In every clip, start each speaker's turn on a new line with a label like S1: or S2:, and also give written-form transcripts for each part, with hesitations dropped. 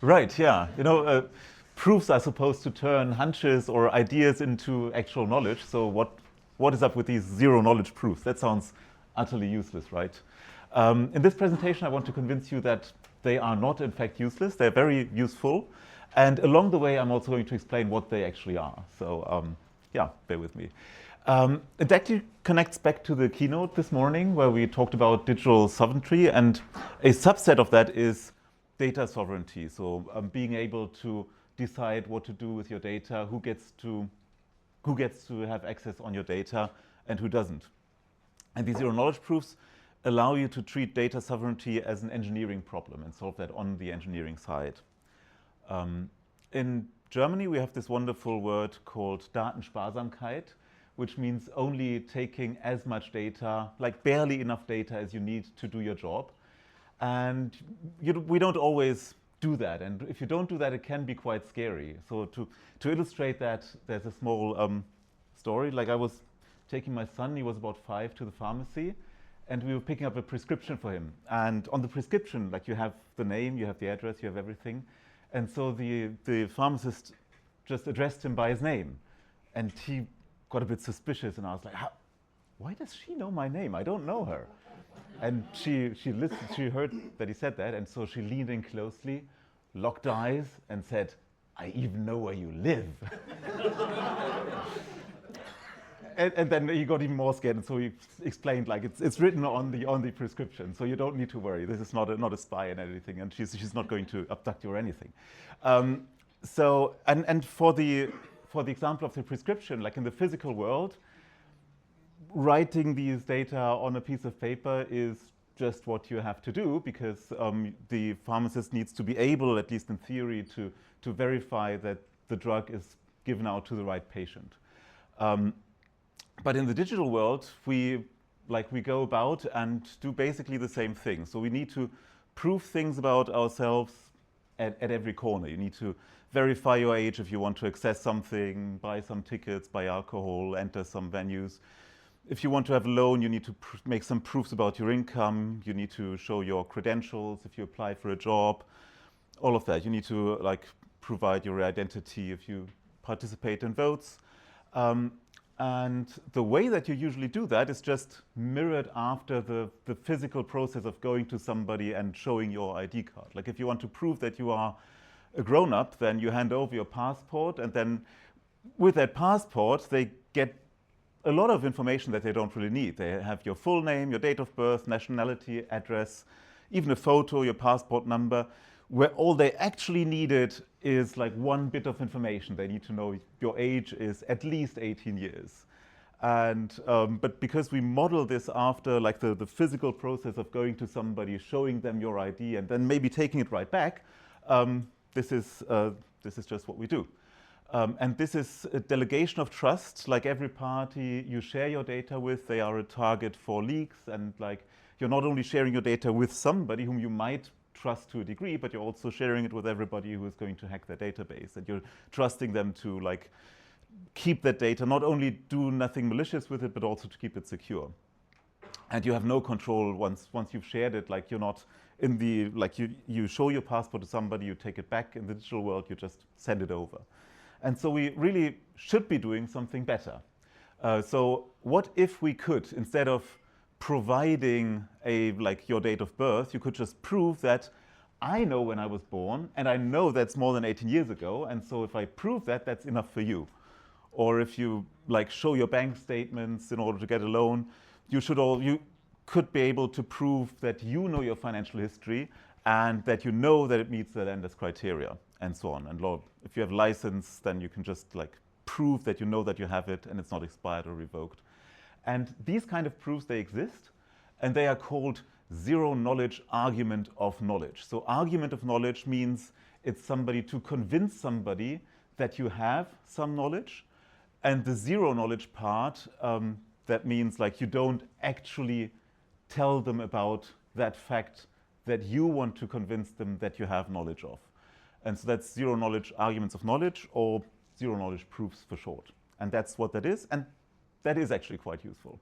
S1: Right, yeah. Proofs are supposed to turn hunches or ideas into actual knowledge. So what is up with these zero knowledge proofs? That sounds utterly useless, right? In this presentation, I want to convince you that they are not, in fact, useless. They're very useful. And along the way, I'm also going to explain what they actually are. So yeah, bear with me. It actually connects back to the keynote this morning where we talked about digital sovereignty, and a subset of that is data sovereignty. So being able to decide what to do with your data, who gets to have access on your data and who doesn't. And these zero knowledge proofs allow you to treat data sovereignty as an engineering problem and solve that on the engineering side. In Germany, we have this wonderful word called Datensparsamkeit, which means only taking as much data, like barely enough data as you need to do your job. And we don't always do that. And if you don't do that, it can be quite scary. So to illustrate that, there's a small story. Like I was taking my son, he was about 5, to the pharmacy, and we were picking up a prescription for him. And on the prescription, like you have the name, you have the address, you have everything. And so the pharmacist just addressed him by his name. And he got a bit suspicious, and I was like, why does she know my name? I don't know her. And she listened, she heard that he said that, and so she leaned in closely, locked eyes, and said, I even know where you live. and then he got even more scared, and so he explained, like, it's written on the prescription, so you don't need to worry. This is not a spy and anything, and she's not going to abduct you or anything. So for the example of the prescription, like in the physical world, writing these data on a piece of paper is just what you have to do because the pharmacist needs to be able, at least in theory, to verify that the drug is given out to the right patient. But in the digital world, we go about and do basically the same thing. So we need to prove things about ourselves at every corner. You need to verify your age if you want to access something, buy some tickets, buy alcohol, enter some venues. If you want to have a loan, you need to make some proofs about your income. You need to show your credentials if you apply for a job. All of that. You need to provide your identity if you participate in votes. And the way that you usually do that is just mirrored after the physical process of going to somebody and showing your ID card. Like if you want to prove that you are a grown-up, then you hand over your passport, and then with that passport, they get a lot of information that they don't really need. They have your full name, your date of birth, nationality, address, even a photo, your passport number, where all they actually needed is like one bit of information. They need to know your age is at least 18 years. And but because we model this after like the physical process of going to somebody, showing them your ID, and then maybe taking it right back, this is just what we do. And this is a delegation of trust. Like every party you share your data with, they are a target for leaks. And like you're not only sharing your data with somebody whom you might trust to a degree, but you're also sharing it with everybody who is going to hack their database. And you're trusting them to like keep that data, not only do nothing malicious with it, but also to keep it secure. And you have no control once you've shared it. Like you're not in the, like you show your passport to somebody, you take it back. In the digital world, you just send it over. And so we really should be doing something better. So what if we could, instead of providing your date of birth, you could just prove that I know when I was born, and I know that's more than 18 years ago, and so if I prove that, that's enough for you. Or if you show your bank statements in order to get a loan, you could be able to prove that you know your financial history and that you know that it meets the lender's criteria, and so on. And if you have a license, then you can just prove that you know that you have it and it's not expired or revoked. And these kind of proofs, they exist, and they are called zero knowledge argument of knowledge. So argument of knowledge means it's somebody to convince somebody that you have some knowledge, and the zero knowledge part, that means you don't actually tell them about that fact that you want to convince them that you have knowledge of. And so that's zero knowledge arguments of knowledge, or zero knowledge proofs for short. And that's what that is, and that is actually quite useful.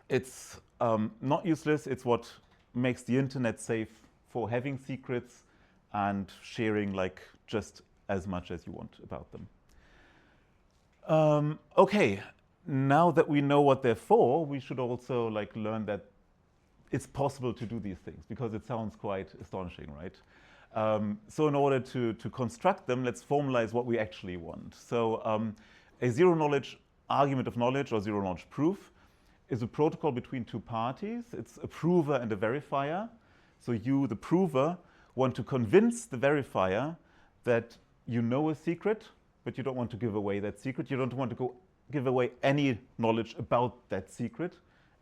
S1: It's not useless. It's what makes the internet safe for having secrets. and sharing like just as much as you want about them. Okay, now that we know what they're for, we should also like learn that it's possible to do these things, because it sounds quite astonishing, right? So in order to construct them, let's formalize what we actually want. So a zero-knowledge argument of knowledge, or zero-knowledge proof, is a protocol between two parties. It's a prover and a verifier. So you, the prover, want to convince the verifier that you know a secret, but you don't want to give away that secret. You don't want to give away any knowledge about that secret,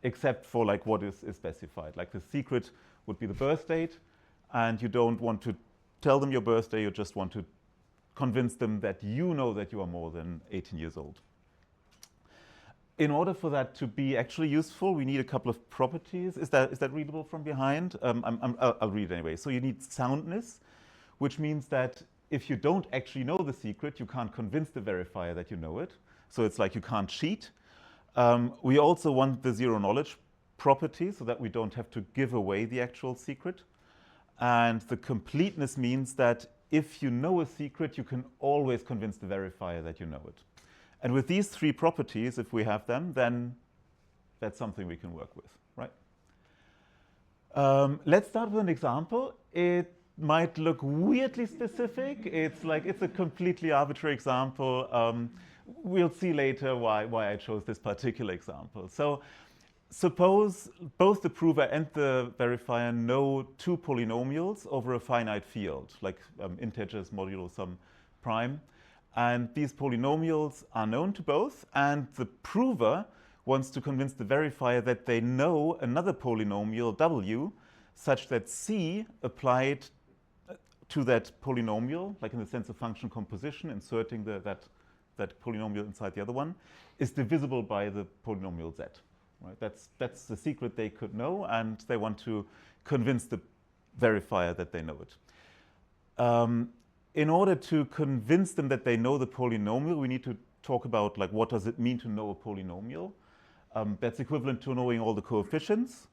S1: except for like what is specified. Like the secret would be the birth date, and you don't want to tell them your birthday. You just want to convince them that you know that you are more than 18 years old. In order for that to be actually useful, we need a couple of properties. Is that readable from behind? I'll read it anyway. So you need soundness, which means that if you don't actually know the secret, you can't convince the verifier that you know it. So it's like you can't cheat. We also want the zero-knowledge property so that we don't have to give away the actual secret. And the completeness means that if you know a secret, you can always convince the verifier that you know it. And with these three properties, if we have them, then that's something we can work with, right? Let's start with an example. It might look weirdly specific. It's a completely arbitrary example. We'll see later why I chose this particular example. So suppose both the prover and the verifier know two polynomials over a finite field, like integers modulo some prime. And these polynomials are known to both, and the prover wants to convince the verifier that they know another polynomial w, such that c applied to that polynomial, like in the sense of function composition, inserting that polynomial inside the other one, is divisible by the polynomial z. Right? That's the secret they could know, and they want to convince the verifier that they know it. In order to convince them that they know the polynomial, we need to talk about like what does it mean to know a polynomial. That's equivalent to knowing all the coefficients,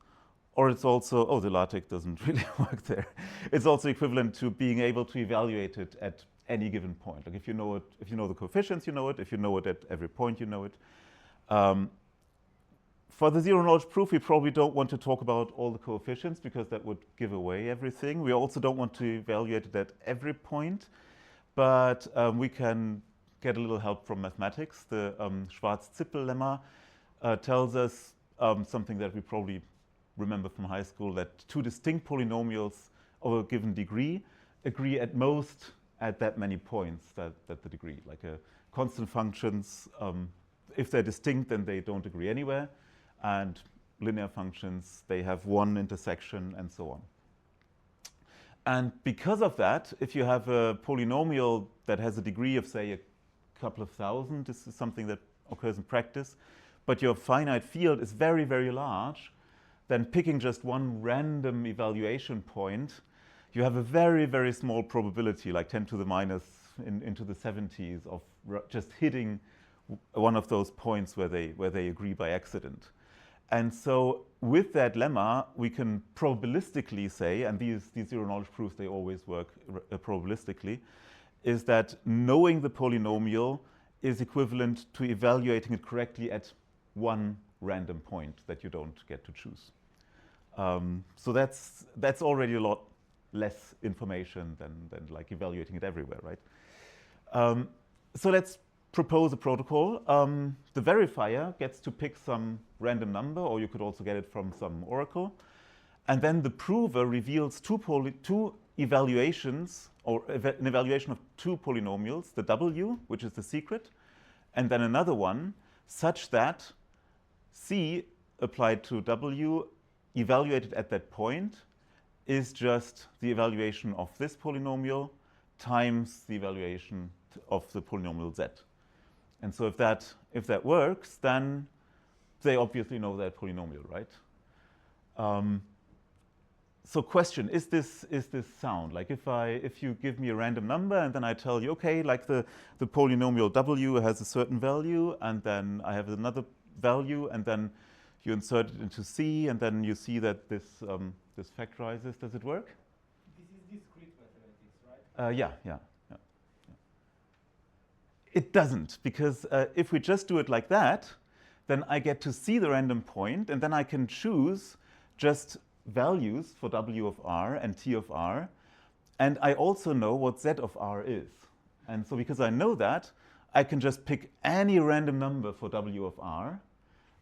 S1: or it's also, oh, the LaTeX doesn't really work there. It's also equivalent to being able to evaluate it at any given point. Like if you know it, if you know the coefficients, you know it. If you know it at every point, you know it. For the zero-knowledge proof, we probably don't want to talk about all the coefficients because that would give away everything. We also don't want to evaluate it at every point, but we can get a little help from mathematics. The Schwarz-Zippel lemma tells us something that we probably remember from high school, that two distinct polynomials of a given degree agree at most at that many points that the degree. Like constant functions, if they're distinct, then they don't agree anywhere. And linear functions, they have one intersection and so on. And because of that, if you have a polynomial that has a degree of, say, a couple of thousand, this is something that occurs in practice, but your finite field is very, very large, then picking just one random evaluation point, you have a very, very small probability, like 10 to the minus into the 70s, of just hitting one of those points where they agree by accident. And so with that lemma, we can probabilistically say, and these zero-knowledge proofs, they always work probabilistically, is that knowing the polynomial is equivalent to evaluating it correctly at one random point that you don't get to choose. So that's already a lot less information than like evaluating it everywhere, right? So let's propose a protocol. The verifier gets to pick some random number, or you could also get it from some oracle. And then the prover reveals two evaluations, or an evaluation of two polynomials, the w, which is the secret, and then another one, such that c applied to w evaluated at that point is just the evaluation of this polynomial times the evaluation of the polynomial z. And so if that works, then they obviously know that polynomial, right? So question, is this sound? Like if you give me a random number and then I tell you, okay, like the polynomial w has a certain value, and then I have another value, and then you insert it into C, and then you see that this factorizes. Does it work?
S2: This is discrete mathematics.
S1: Yeah. It doesn't, because if we just do it like that, then I get to see the random point, and then I can choose just values for w of r and t of r, and I also know what z of r is. And so because I know that, I can just pick any random number for w of r,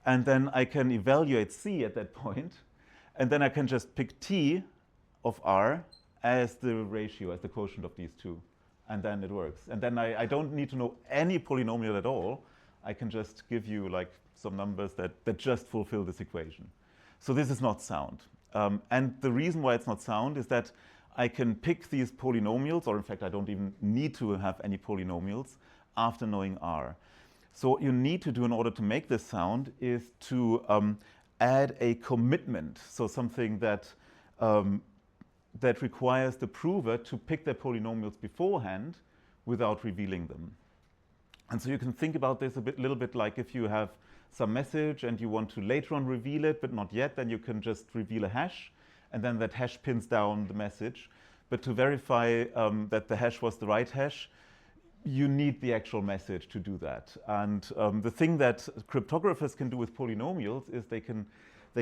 S1: and then I can evaluate c at that point, and then I can just pick t of r as the ratio, as the quotient of these two. And then it works. And then I don't need to know any polynomial at all. I can just give you like some numbers that just fulfill this equation. So this is not sound. And the reason why it's not sound is that I can pick these polynomials, or in fact, I don't even need to have any polynomials after knowing r. So what you need to do in order to make this sound is to add a commitment, so something that that requires the prover to pick their polynomials beforehand without revealing them. And so you can think about this a little bit like if you have some message and you want to later on reveal it, but not yet, then you can just reveal a hash, and then that hash pins down the message. But to verify that the hash was the right hash, you need the actual message to do that. And the thing that cryptographers can do with polynomials is they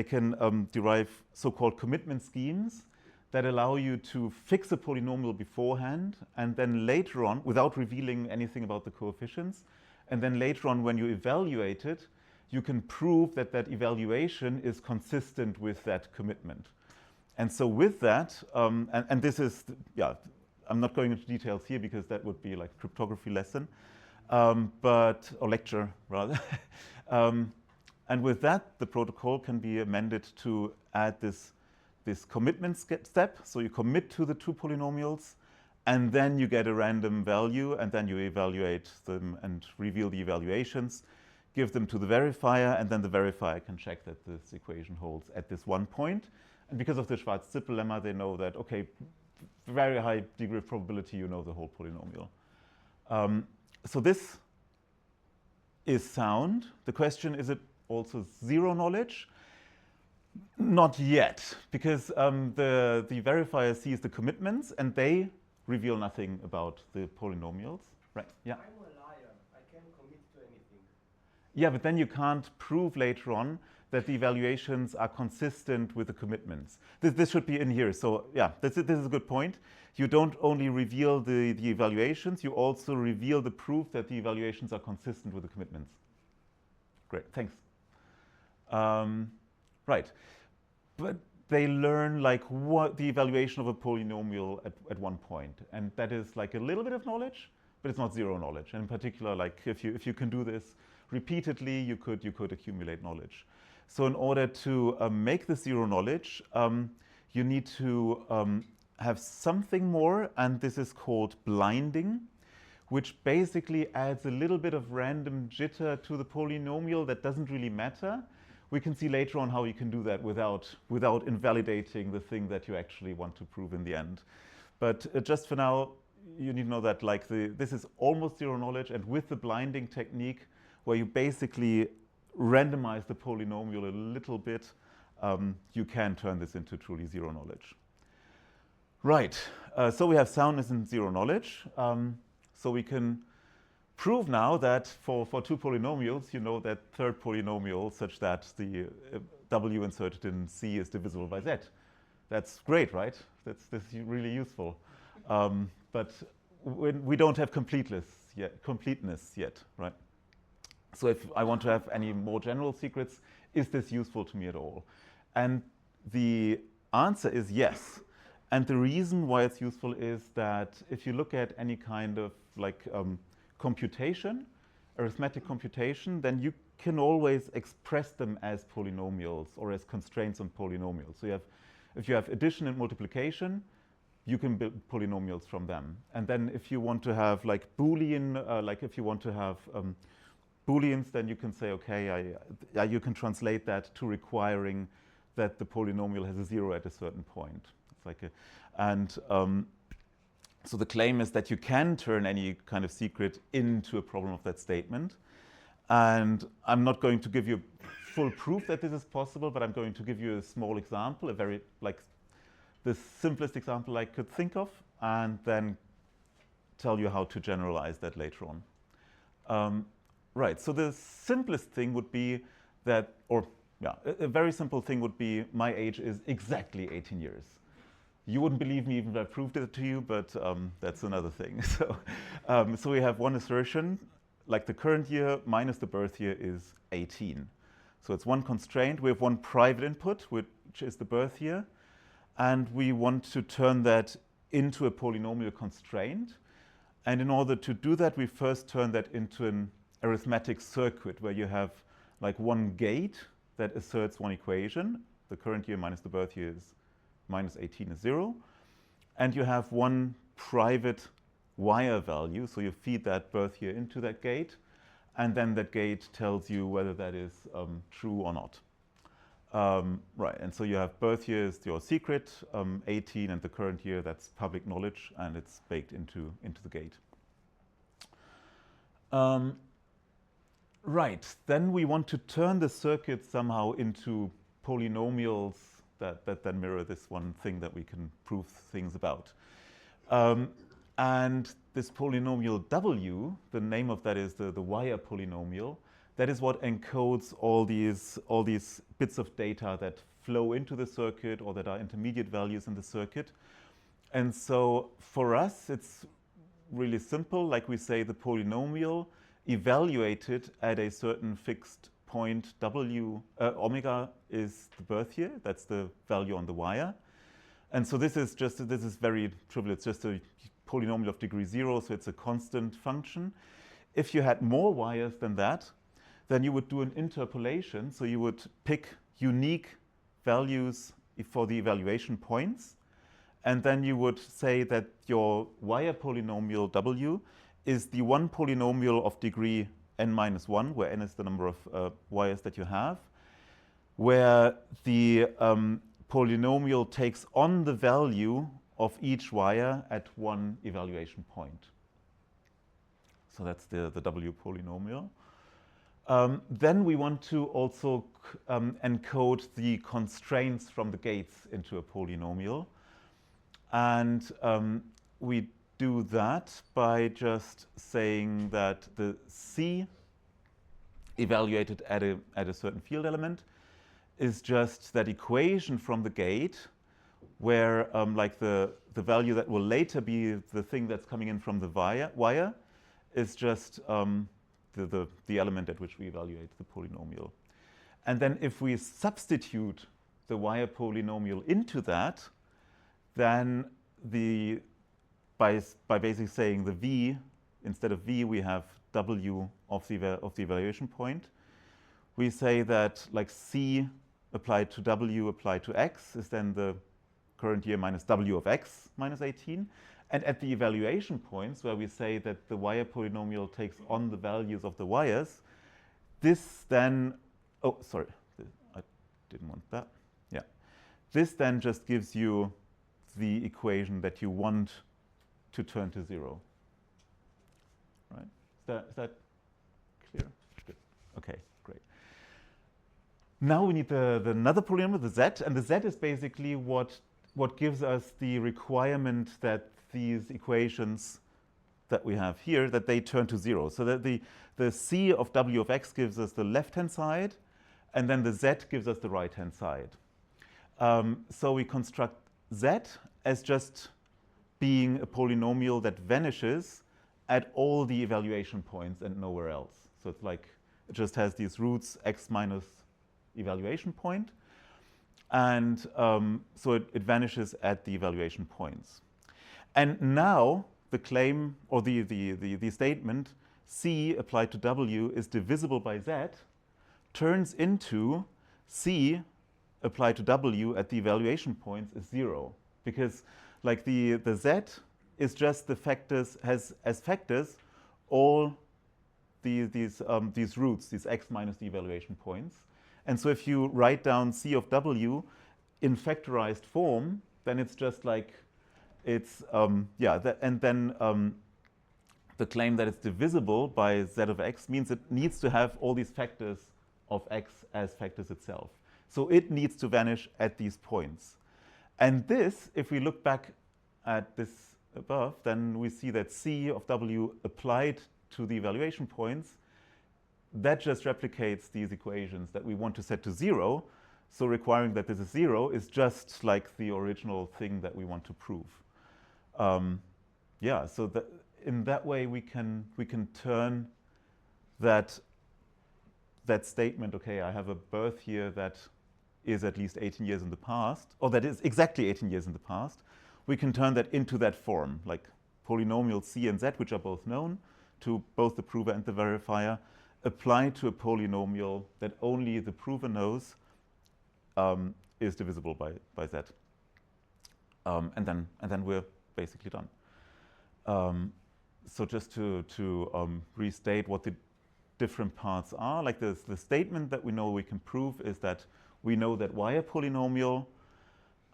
S1: can derive so-called commitment schemes that allow you to fix a polynomial beforehand, and then later on, without revealing anything about the coefficients, and then later on when you evaluate it, you can prove that that evaluation is consistent with that commitment. And so with that, and this is, yeah, I'm not going into details here because that would be like a cryptography lesson, or lecture rather. And with that, the protocol can be amended to add this commitment step. So you commit to the two polynomials, and then you get a random value, and then you evaluate them and reveal the evaluations, give them to the verifier, and then the verifier can check that this equation holds at this one point. And because of the Schwarz-Zippel lemma, they know that, okay, very high degree of probability you know the whole polynomial. So this is sound. The question, is it also zero knowledge? Not yet, because the verifier sees the commitments and they reveal nothing about the polynomials. Right? Yeah.
S2: I'm a liar. I can commit to anything.
S1: Yeah, but then you can't prove later on that the evaluations are consistent with the commitments. This should be in here. So yeah, this is a good point. You don't only reveal the evaluations, you also reveal the proof that the evaluations are consistent with the commitments. Great, thanks. Right, but they learn like what the evaluation of a polynomial at one point, and that is like a little bit of knowledge, but it's not zero knowledge. And in particular, like if you can do this repeatedly, you could accumulate knowledge. So in order to make this zero knowledge, you need to have something more, and this is called blinding, which basically adds a little bit of random jitter to the polynomial that doesn't really matter. We can see later on how you can do that without invalidating the thing that you actually want to prove in the end. But just for now, you need to know that like this is almost zero knowledge, and with the blinding technique, where you basically randomize the polynomial a little bit, you can turn this into truly zero knowledge. Right, so we have soundness and zero knowledge. So we can prove now that for two polynomials, you know that third polynomial such that the w inserted in C is divisible by z. That's great, right? That's really useful. But we don't have completeness yet, right? So if I want to have any more general secrets, is this useful to me at all? And the answer is yes. And the reason why it's useful is that if you look at any kind of like computation, arithmetic computation, then you can always express them as polynomials or as constraints on polynomials. So if you have addition and multiplication, you can build polynomials from them. And then if you want to have like Boolean, like if you want to have Booleans, then you can say, okay, you can translate that to requiring that the polynomial has a zero at a certain point. It's like so the claim is that you can turn any kind of secret into a problem of that statement. And I'm not going to give you full proof that this is possible, but I'm going to give you a small example, a very like the simplest example I could think of, and then tell you how to generalize that later on. Right, so the simplest thing would be that, or yeah, a very simple thing would be my age is exactly 18 years. You wouldn't believe me even if I proved it to you, but that's another thing. So we have one assertion, like the current year minus the birth year is 18. So it's one constraint. We have one private input, which is the birth year. And we want to turn that into a polynomial constraint. And in order to do that, we first turn that into an arithmetic circuit where you have like one gate that asserts one equation. The current year minus the birth year is minus 18 is 0. And you have one private wire value. So you feed that birth year into that gate. And then that gate tells you whether that is true or not. Right, and so you have birth year is your secret, 18, and the current year, that's public knowledge, and it's baked into the gate. Right, then we want to turn the circuit somehow into polynomials that then mirror this one thing that we can prove things about. And this polynomial W, the name of that is the wire polynomial. That is what encodes all these bits of data that flow into the circuit or that are intermediate values in the circuit. And so for us, it's really simple. Like we say, the polynomial evaluated at a certain fixed point W, omega is the birth year. That's the value on the wire. And so this is very trivial. It's just a polynomial of degree 0, so it's a constant function. If you had more wires than that, then you would do an interpolation. So you would pick unique values for the evaluation points. And then you would say that your wire polynomial W is the one polynomial of degree n minus 1, where n is the number of wires that you have, where the polynomial takes on the value of each wire at one evaluation point. So that's the W polynomial. Then we want to also encode the constraints from the gates into a polynomial. And we do that by just saying that the C evaluated at a certain field element is just that equation from the gate where like the value that will later be the thing that's coming in from the wire is just the element at which we evaluate the polynomial. And then if we substitute the wire polynomial into that, then by basically saying the V, instead of V, we have W of the evaluation point. We say that like C applied to W applied to X is then the current year minus W of X minus 18. And at the evaluation points where we say that the wire polynomial takes on the values of the wires, this then, oh, sorry, I didn't want that. Yeah. This then just gives you the equation that you want to turn to 0. Right? Is that clear? Good. Okay, great. Now we need another polynomial, the Z, and the Z is basically what gives us the requirement that these equations that we have here, that they turn to 0. So that the C of W of X gives us the left-hand side, and then the Z gives us the right-hand side. So we construct Z as just being a polynomial that vanishes at all the evaluation points and nowhere else. So it's like it just has these roots X minus evaluation point. And so it vanishes at the evaluation points. And now the claim or the statement C applied to W is divisible by Z turns into C applied to W at the evaluation points is 0. Because like the Z is just the factors, has as factors all these roots, these X minus the evaluation points. And so if you write down C of W in factorized form, then it's just like it's, and then the claim that it's divisible by Z of X means it needs to have all these factors of X as factors itself. So it needs to vanish at these points. And this, if we look back at this above, then we see that C of W applied to the evaluation points, that just replicates these equations that we want to set to 0. So requiring that this is 0 is just like the original thing that we want to prove. Yeah, so that in that way we can turn that statement, okay, I have a birth here that is at least 18 years in the past, or that is exactly 18 years in the past, we can turn that into that form, like polynomial C and Z, which are both known to both the prover and the verifier, apply to a polynomial that only the prover knows is divisible by Z. And then we're basically done. So just to restate what the different parts are, like the statement that we know we can prove is that we know that Y a polynomial,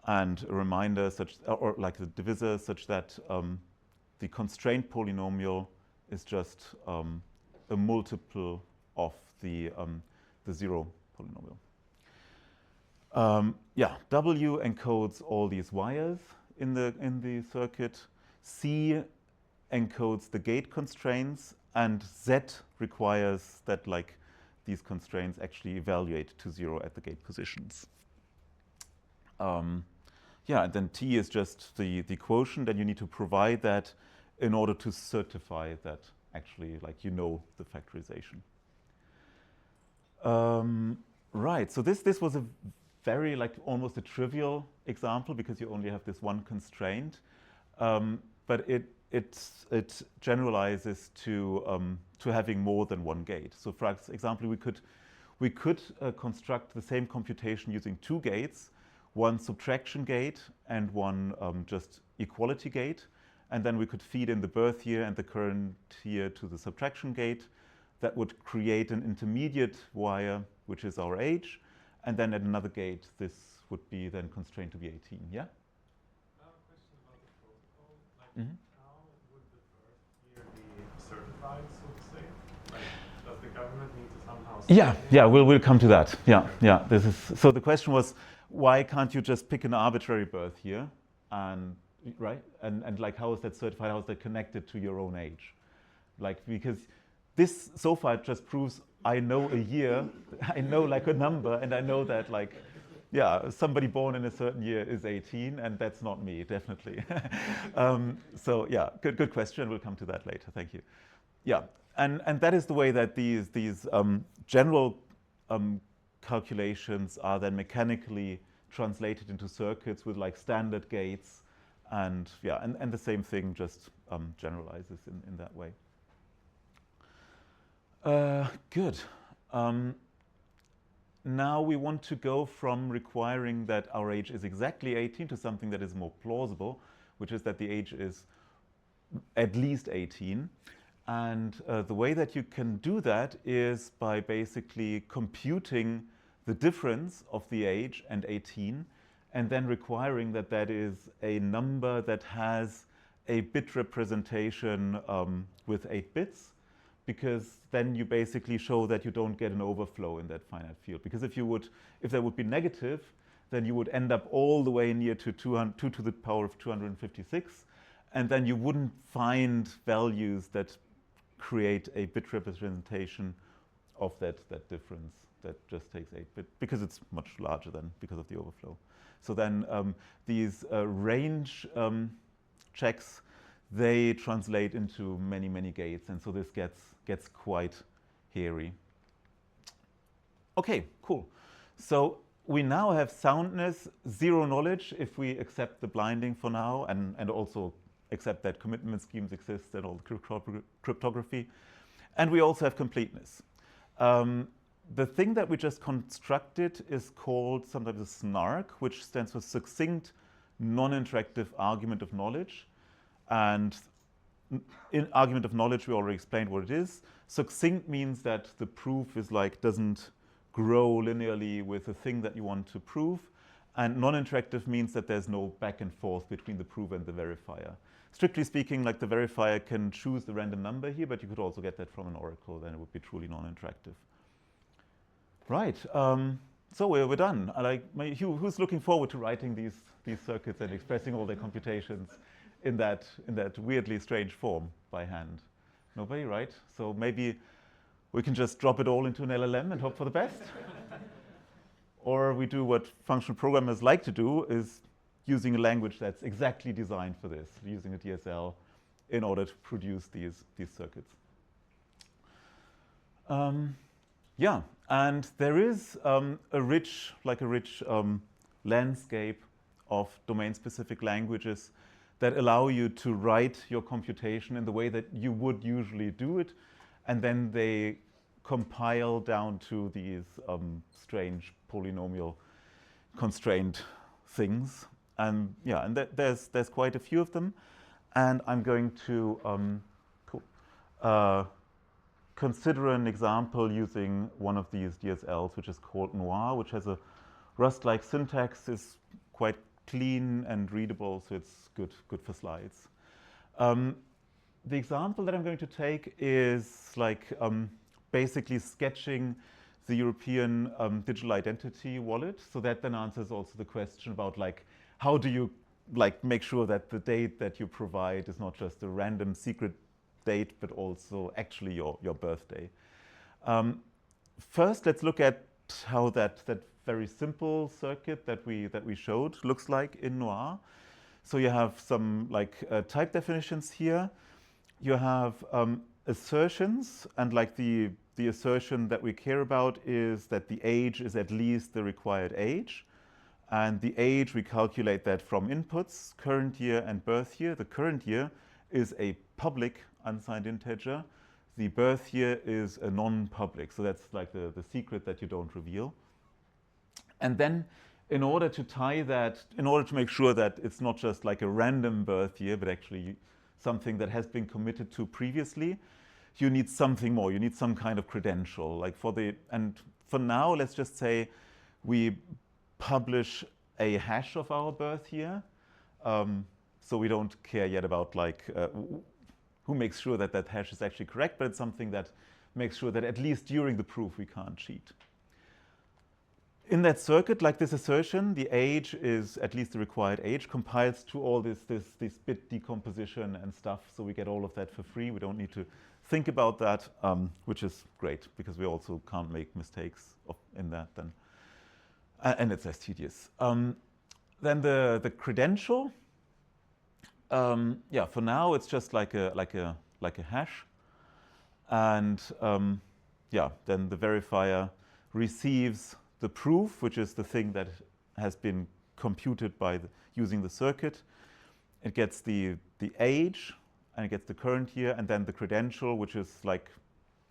S1: and a reminder such, or like the divisor such that the constraint polynomial is just a multiple of the 0 polynomial. Yeah, W encodes all these wires in the circuit. C encodes the gate constraints, and Z requires that like these constraints actually evaluate to 0 at the gate positions. Yeah, and then T is just the quotient, and you need to provide that in order to certify that actually like you know the factorization. Right, so this was a very like almost a trivial example because you only have this one constraint, but it generalizes to having more than one gate. So for example, we could construct the same computation using 2 gates, one subtraction gate and one just equality gate, and then we could feed in the birth year and the current year to the subtraction gate. That would create an intermediate wire, which is our age, and then at another gate, this would be then constrained to be 18. Yeah?
S3: I have a question about the protocol. Like, how would the birth year be certified, so to say? Like, does the government need to somehow?
S1: Yeah. We'll come to that. Yeah. This is so. The question was, why can't you just pick an arbitrary birth year, and right? And like, how is that certified? How is that connected to your own age? Like, because this so far just proves I know a year, I know like a number, and I know that like, yeah, somebody born in a certain year is 18, and that's not me, definitely. So yeah, good question. We'll come to that later. Thank you. Yeah, and that is the way that these general calculations are then mechanically translated into circuits with like standard gates, and yeah, and the same thing just generalizes in that way. Good. Now we want to go from requiring that our age is exactly 18 to something that is more plausible, which is that the age is at least 18. And the way that you can do that is by basically computing the difference of the age and 18, and then requiring that that is a number that has a bit representation with 8 bits. Because then you basically show that you don't get an overflow in that finite field. Because if that would be negative, then you would end up all the way near to 2 to the power of 256, and then you wouldn't find values that create a bit representation of that difference that just takes 8 bit, because it's much larger than because of the overflow. So then these range checks, they translate into many gates, and so this gets quite hairy. Okay, cool. So we now have soundness, 0 knowledge, if we accept the blinding for now, and also accept that commitment schemes exist and all the cryptography. And we also have completeness. The thing that we just constructed is called sometimes a SNARK, which stands for succinct non-interactive argument of knowledge. And in argument of knowledge, we already explained what it is. Succinct means that the proof is like doesn't grow linearly with the thing that you want to prove. And non-interactive means that there's no back and forth between the prover and the verifier. Strictly speaking, like the verifier can choose the random number here, but you could also get that from an oracle, then it would be truly non-interactive. Right, so we're done. Who's looking forward to writing these circuits and expressing all their computations in that weirdly strange form by hand? Nobody, right? So maybe we can just drop it all into an LLM and hope for the best. Or we do what functional programmers like to do, is using a language that's exactly designed for this, using a DSL in order to produce these circuits. Yeah, and there is a rich landscape of domain-specific languages that allow you to write your computation in the way that you would usually do it, and then they compile down to these strange polynomial constrained things. And yeah, and there's quite a few of them, and I'm going to consider an example using one of these DSLs, which is called Noir, which has a Rust-like syntax, is quite clean and readable, so it's good for slides. The example that I'm going to take is like basically sketching the European digital identity wallet. So that then answers also the question about like, how do you like make sure that the date that you provide is not just a random secret date, but also actually your birthday. First, let's look at how that very simple circuit that we showed looks like in Noir. So you have some like type definitions here. You have assertions, and like the assertion that we care about is that the age is at least the required age. And the age, we calculate that from inputs, current year and birth year. The current year is a public unsigned integer. The birth year is a non-public. So that's like the secret that you don't reveal. And then in order to tie that, in order to make sure that it's not just like a random birth year, but actually something that has been committed to previously, you need something more. You need some kind of credential. Like for now, let's just say we publish a hash of our birth year. So we don't care yet about like who makes sure that that hash is actually correct, but it's something that makes sure that at least during the proof we can't cheat. In that circuit, like this assertion, the age is at least the required age, compiles to all this bit decomposition and stuff, so we get all of that for free. We don't need to think about that, which is great, because we also can't make mistakes in that then. And it's less tedious. Then the credential, yeah, for now it's just like a hash, and yeah, then the verifier receives the proof, which is the thing that has been computed by using the circuit. It gets the age, and it gets the current year, and then the credential, which is like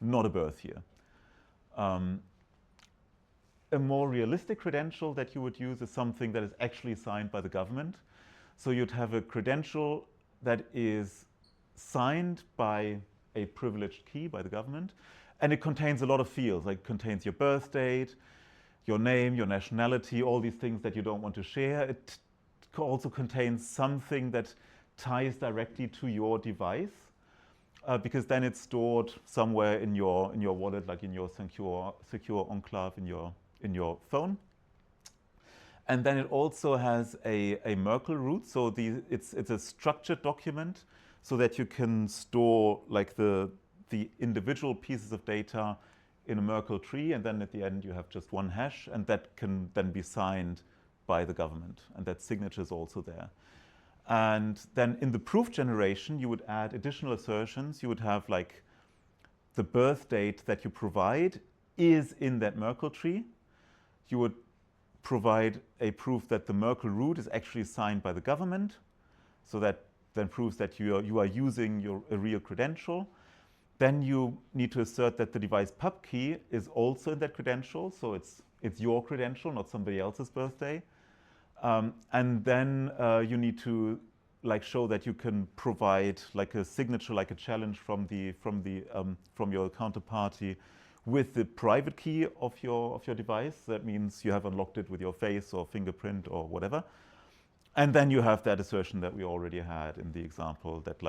S1: not a birth year. A more realistic credential that you would use is something that is actually signed by the government. So you'd have a credential that is signed by a privileged key by the government, and it contains a lot of fields, like it contains your birth date, your name, your nationality, all these things that you don't want to share. It also contains something that ties directly to your device, because then it's stored somewhere in your wallet, like in your secure enclave in your phone. And then it also has a Merkle root, so it's a structured document, so that you can store like the individual pieces of data in a Merkle tree, and then at the end you have just one hash, and that can then be signed by the government, and that signature is also there. And then in the proof generation, you would add additional assertions. You would have like the birth date that you provide is in that Merkle tree. You would provide a proof that the Merkle root is actually signed by the government, so that then proves that you are using a real credential. Then you need to assert that the device pub key is also in that credential, so it's your credential, not somebody else's birthday. And then you need to like show that you can provide like a signature, like a challenge from your counterparty with the private key of your device. That means you have unlocked it with your face or fingerprint or whatever. And then you have that assertion that we already had in the example that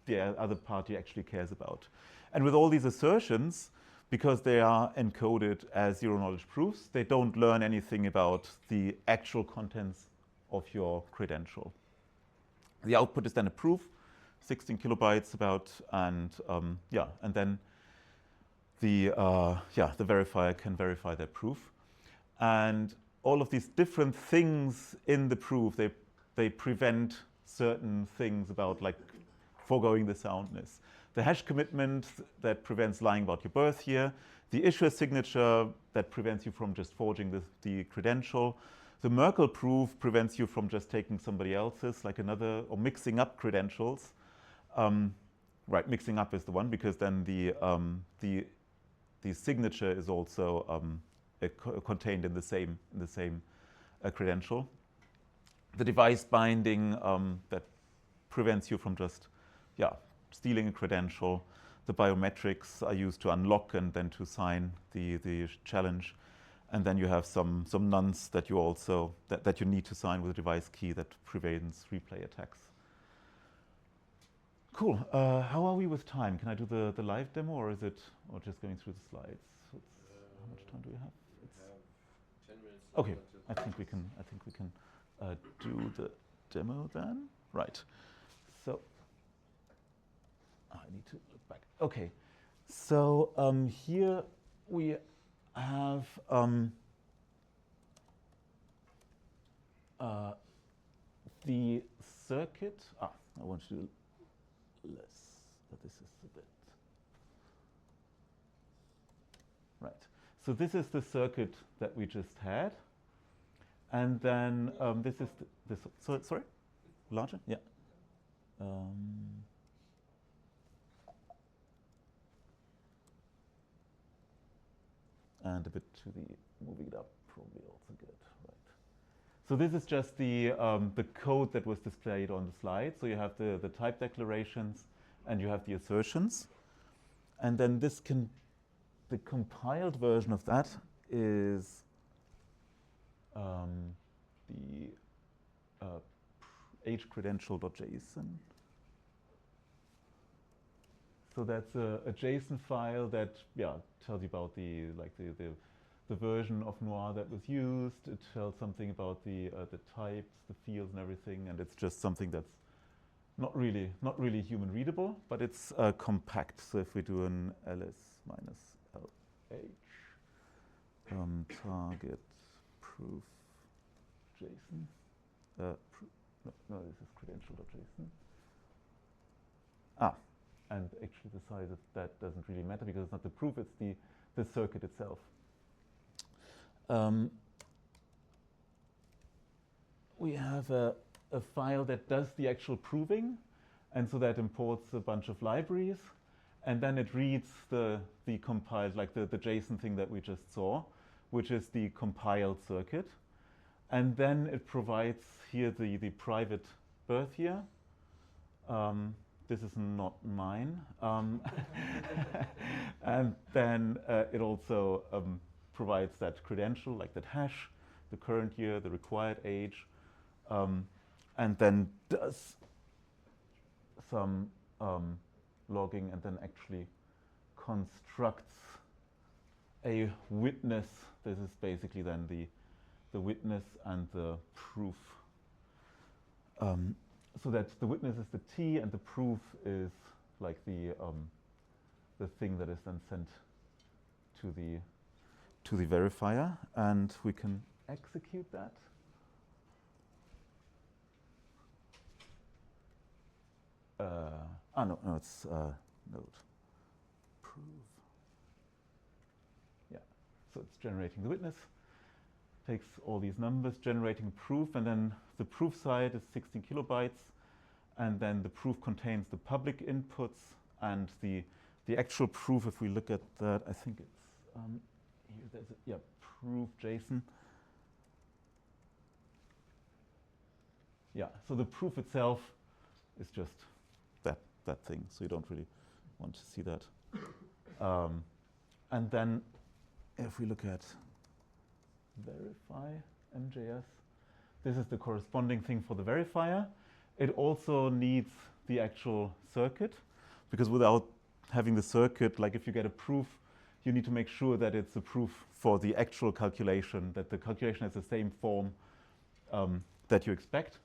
S1: the other party actually cares about. And with all these assertions, because they are encoded as zero-knowledge proofs, they don't learn anything about the actual contents of your credential. The output is then a proof, 16 kilobytes about, and and then the verifier can verify their proof. And all of these different things in the proof, they prevent certain things about like foregoing the soundness. The hash commitment that prevents lying about your birth year, the issuer signature that prevents you from just forging the credential, the Merkle proof prevents you from just taking somebody else's, like another, or mixing up credentials. Right, mixing up is the one, because then the signature is also contained in the same credential. The device binding that prevents you from just stealing a credential. The biometrics are used to unlock and then to sign the challenge. And then you have some nonce that you also that you need to sign with a device key that prevents replay attacks. Cool. How are we with time? Can I do the live demo, or is it just going through the slides? How much time do we have?
S2: We have 10 minutes.
S1: Okay. I think we can do the demo then. Right. So I need to look back. Okay. So here we have the circuit. I want to do less, but this is a bit. Right. So this is the circuit that we just had. And then this is sorry? Larger? Yeah. And a bit to the moving it up, probably also good, right? So this is just the code that was displayed on the slide. So you have the type declarations and you have the assertions. And then the compiled version of that is the hcredential.json. So that's a JSON file that tells you about the version of Noir that was used. It tells something about the types, the fields, and everything. And it's just something that's not really human readable, but it's compact. So if we do an ls minus lh target proof JSON. No, this is credential.json. And actually the size of that doesn't really matter because it's not the proof, it's the circuit itself. We have a file that does the actual proving, and so that imports a bunch of libraries, and then it reads the compiled, like the JSON thing that we just saw, which is the compiled circuit. And then it provides here the private birth year. This is not mine. And then it also provides that credential, like that hash, the current year, the required age, and then does some logging and then actually constructs a witness. This is basically then the witness and the proof. So that the witness is the T and the proof is like the thing that is then sent to the verifier, and we can execute that. No, it's node proof. Yeah, so it's generating the witness. Takes all these numbers, generating proof, and then the proof side is 16 kilobytes, and then the proof contains the public inputs and the actual proof. If we look at that, I think it's here. There's proof JSON. Yeah, so the proof itself is just that thing. So you don't really want to see that. And then if we look at verify MJS. This is the corresponding thing for the verifier. It also needs the actual circuit, because without having the circuit, like if you get a proof, you need to make sure that it's a proof for the actual calculation, that the calculation has the same form that you expect.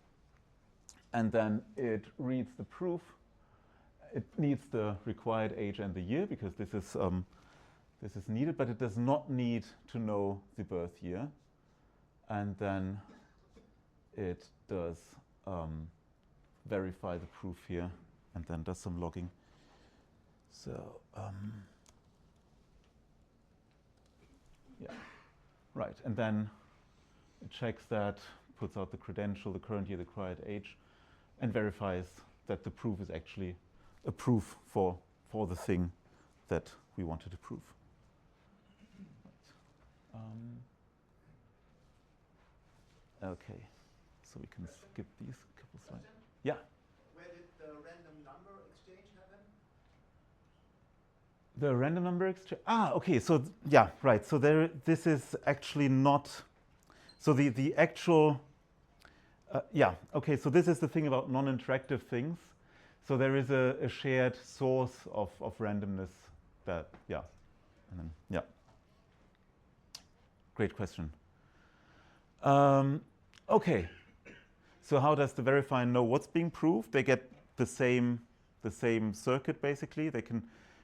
S1: and then it reads the proof. It needs the required age and the year because this is needed, but it does not need to know the birth year. And then it does verify the proof here, and then does some logging. So yeah, right. And then it checks that, puts out the credential, the current year, the required age, and verifies that the proof is actually a proof for the thing that we wanted to prove. Right. Okay, so we can skip these couple slides. Yeah.
S4: Where did the random number exchange happen?
S1: The random number exchange. Okay. So yeah, right. So this is actually not. So the actual. Yeah. Okay. So this is the thing about non-interactive things. So there is a shared source of randomness. That yeah, and then yeah. Great question. Okay. So how does the verifier know what's being proved? They get the same circuit basically. They can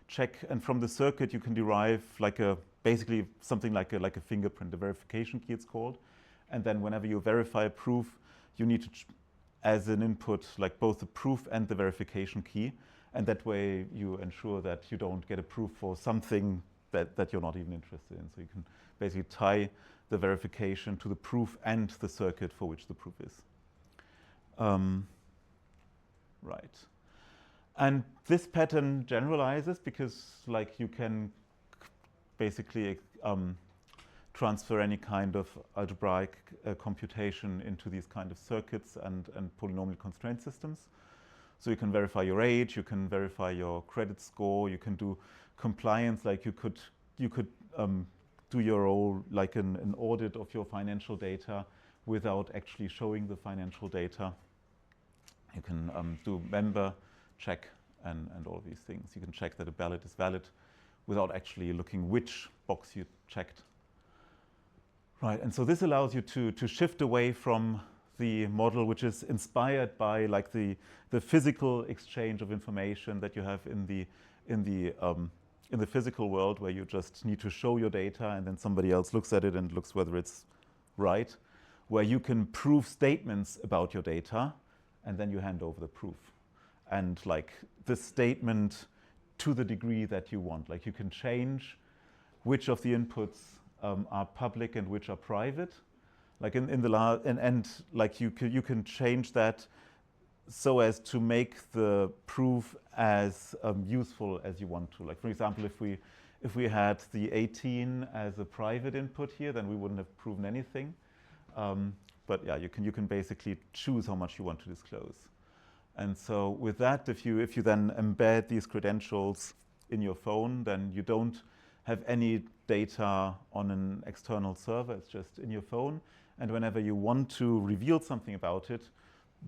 S1: check, and from the circuit you can derive basically something like a fingerprint, a verification key it's called. And then whenever you verify a proof, you need to as an input like both the proof and the verification key, and that way you ensure that you don't get a proof for something that you're not even interested in. So you can basically tie the verification to the proof and the circuit for which the proof is. Right. And this pattern generalizes because you can basically transfer any kind of algebraic computation into these kind of circuits and polynomial constraint systems. So you can verify your age, you can verify your credit score, you can do compliance, like you could do your own, like an audit of your financial data without actually showing the financial data. You can do member check and all these things. You can check that a ballot is valid without actually looking which box you checked. Right, and so this allows you to shift away from the model which is inspired by the physical exchange of information that you have in the physical world, where you just need to show your data and then somebody else looks at it and looks whether it's right, where you can prove statements about your data and then you hand over the proof. And the statement to the degree that you want. You can change which of the inputs are public and which are private. You can change that so as to make the proof as useful as you want to. For example, if we had the 18 as a private input here, then we wouldn't have proven anything. But yeah, you can basically choose how much you want to disclose. And so with that, if you then embed these credentials in your phone, then you don't have any data on an external server. It's just in your phone. And whenever you want to reveal something about it,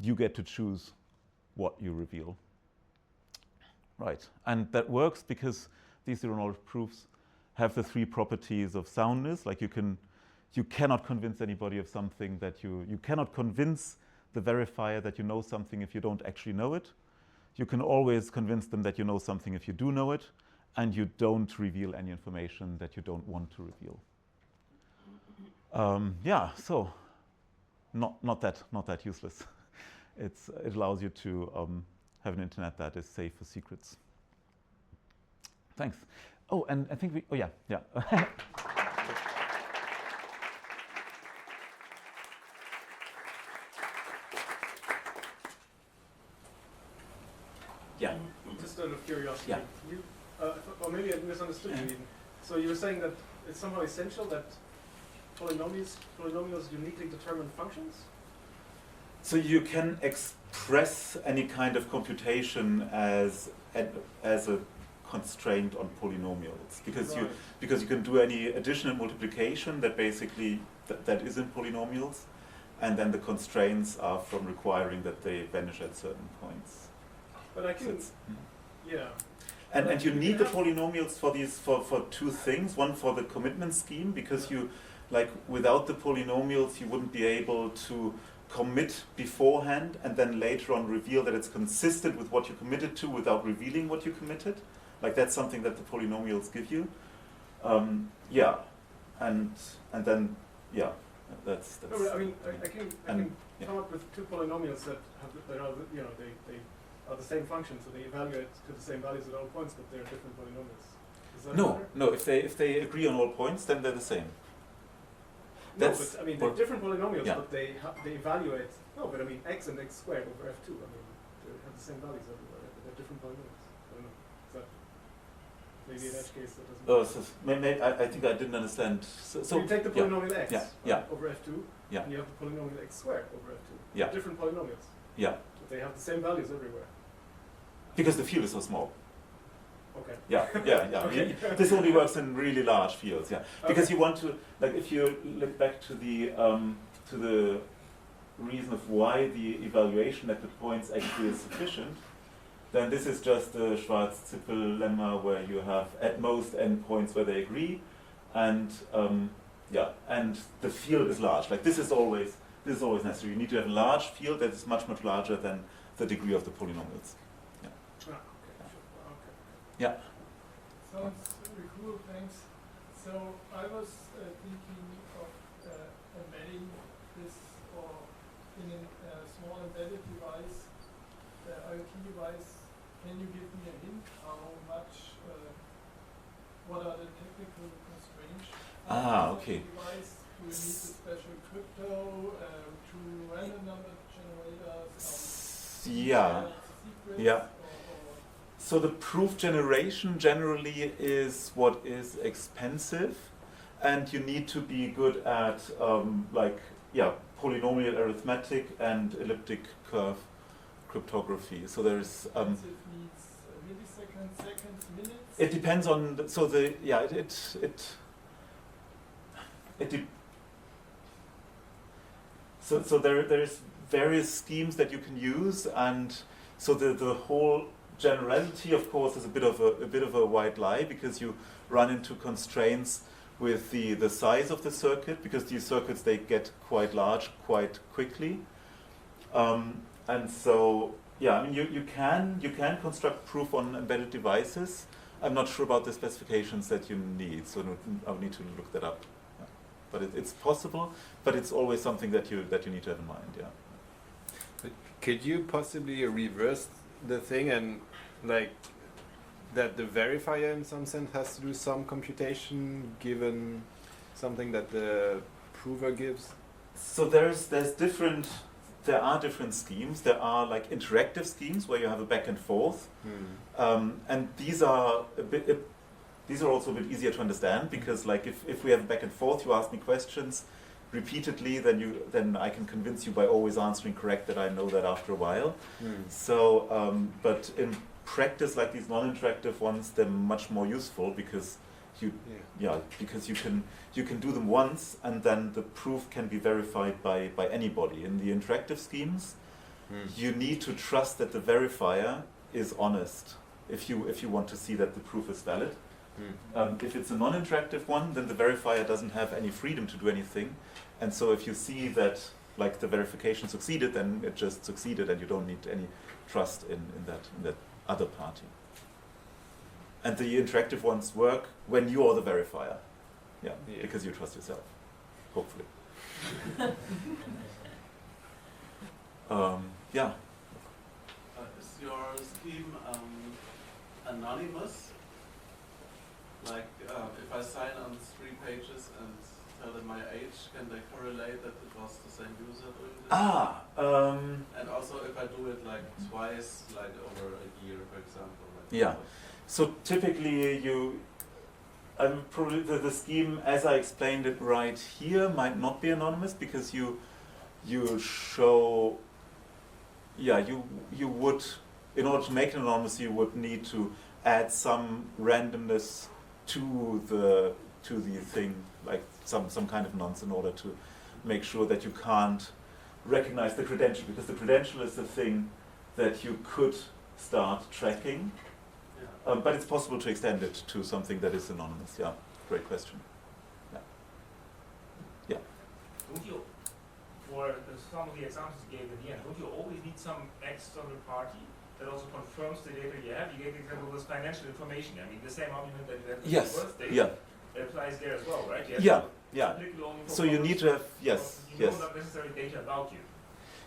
S1: you get to choose what you reveal. Right. And that works because these zero-knowledge proofs have the three properties of soundness. You cannot convince anybody of something that you cannot convince the verifier that you know something if you don't actually know it. You can always convince them that you know something if you do know it, and you don't reveal any information that you don't want to reveal. Yeah, so not that useless. It allows you to have an internet that is safe for secrets. Thanks. Oh, and I think yeah. Yeah.
S3: Just out of curiosity,
S1: Yeah.
S3: you, or maybe I misunderstood you even. So you were saying that it's somehow essential that polynomials uniquely determine functions?
S1: So you can express any kind of computation as a constraint on polynomials because you can do any additional multiplication that basically that is in polynomials, and then the constraints are from requiring that they vanish at certain points.
S3: But I can, yeah.
S1: And you need the polynomials for these for two things. One, for the commitment scheme, because you without the polynomials you wouldn't be able to commit beforehand and then later on reveal that it's consistent with what you committed to without revealing what you committed. Like that's something that the polynomials give you. Yeah, and then yeah, that's.
S3: No, I mean, I can
S1: yeah.
S3: come up with two polynomials that are they are the same function, so they evaluate to the same values at all points, but they're different polynomials. Does that matter?
S1: No. If they agree on all points, then they're the same.
S3: No, but I mean they're different polynomials,
S1: yeah.
S3: but they evaluate. No, but I mean x and x squared over f2. I mean they have the same values everywhere, but they're different polynomials. I don't know. Is that maybe in edge case that doesn't.
S1: Oh, so I think I didn't understand. So
S3: you take the polynomial x over f2,
S1: yeah.
S3: and you have the polynomial x squared over f2.
S1: Yeah.
S3: They're different polynomials.
S1: Yeah.
S3: But they have the same values everywhere.
S1: Because the field is so small.
S3: Okay.
S1: Yeah.
S3: Okay.
S1: This only works in really large fields, yeah. Because
S3: Okay.
S1: you want to, like, if you look back to the reason of why the evaluation at the points actually is sufficient, then this is just the Schwarz-Zippel lemma where you have at most n points where they agree, and and the field is large. Like this is always necessary. You need to have a large field that is much larger than the degree of the polynomials. Yeah.
S5: Sounds very cool, thanks. So I was thinking of embedding this or in a small embedded device, IoT device. Can you give me a hint how much, what are the technical constraints?
S1: Okay.
S5: Device? Do we need a special crypto, two random number generators?
S1: Yeah.
S5: Secrets,
S1: Yeah.
S5: or
S1: So the proof generation generally is what is expensive, and you need to be good at polynomial arithmetic and elliptic curve cryptography. So there's
S5: expensive needs milliseconds, seconds, minutes.
S1: it depends on so there's various schemes that you can use, and so the whole generality, of course, is a bit of a white lie, because you run into constraints with the size of the circuit, because these circuits, they get quite large quite quickly, and so yeah, I mean you can construct proof on embedded devices. I'm not sure about the specifications that you need, so I would need to look that up. Yeah. But it's possible, but it's always something that you need to have in mind. Yeah.
S2: But could you possibly reverse the thing and like that the verifier in some sense has to do some computation given something that the prover gives?
S1: So there are different schemes. There are like interactive schemes where you have a back and forth, and these are also a bit easier to understand, because like if we have a back and forth, you ask me questions repeatedly, then I can convince you by always answering correct that I know that after a while. So, but in practice, like these non-interactive ones, they're much more useful, because because you can do them once, and then the proof can be verified by anybody. In the interactive schemes, you need to trust that the verifier is honest if you want to see that the proof is valid. If it's a non-interactive one, then the verifier doesn't have any freedom to do anything, and so if you see that like the verification succeeded, then it just succeeded, and you don't need any trust in that other party. And the interactive ones work when you are the verifier, because you trust yourself, hopefully.
S6: Is your scheme anonymous? Like, if I sign on 3 pages and tell them my age, can they correlate that it was the same user doing this? And also, if I do it like twice, like over a year, for example. Like
S1: So typically, probably the scheme, as I explained it right here, might not be anonymous, because you show, you would, in order to make it anonymous, you would need to add some randomness to the thing, like some kind of nonce, in order to make sure that you can't recognize the credential, because the credential is the thing that you could start tracking. But it's possible to extend it to something that is anonymous. Yeah, great question.
S7: Don't you for some of the examples you gave at the end, don't you always need some external party that also confirms the data you have? You gave the example with financial information. I mean, the same argument that you had with
S1: Yes.
S7: the birthday applies there as well, right?
S1: Yeah. So you need to have
S7: you know not necessary data about you.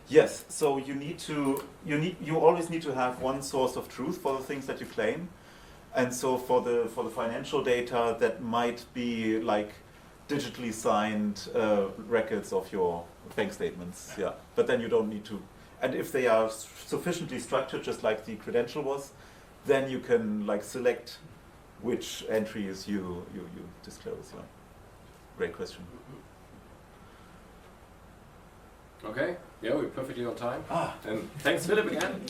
S1: Yes, so you always need to have one source of truth for the things that you claim. And so for the financial data, that might be like digitally signed records of your bank statements. Yeah, but then you don't need to. And if they are sufficiently structured, just like the credential was, then you can like select which entries you disclose. Yeah. Great question.
S8: Okay, yeah, we're perfectly on time. And thanks, Philipp, again.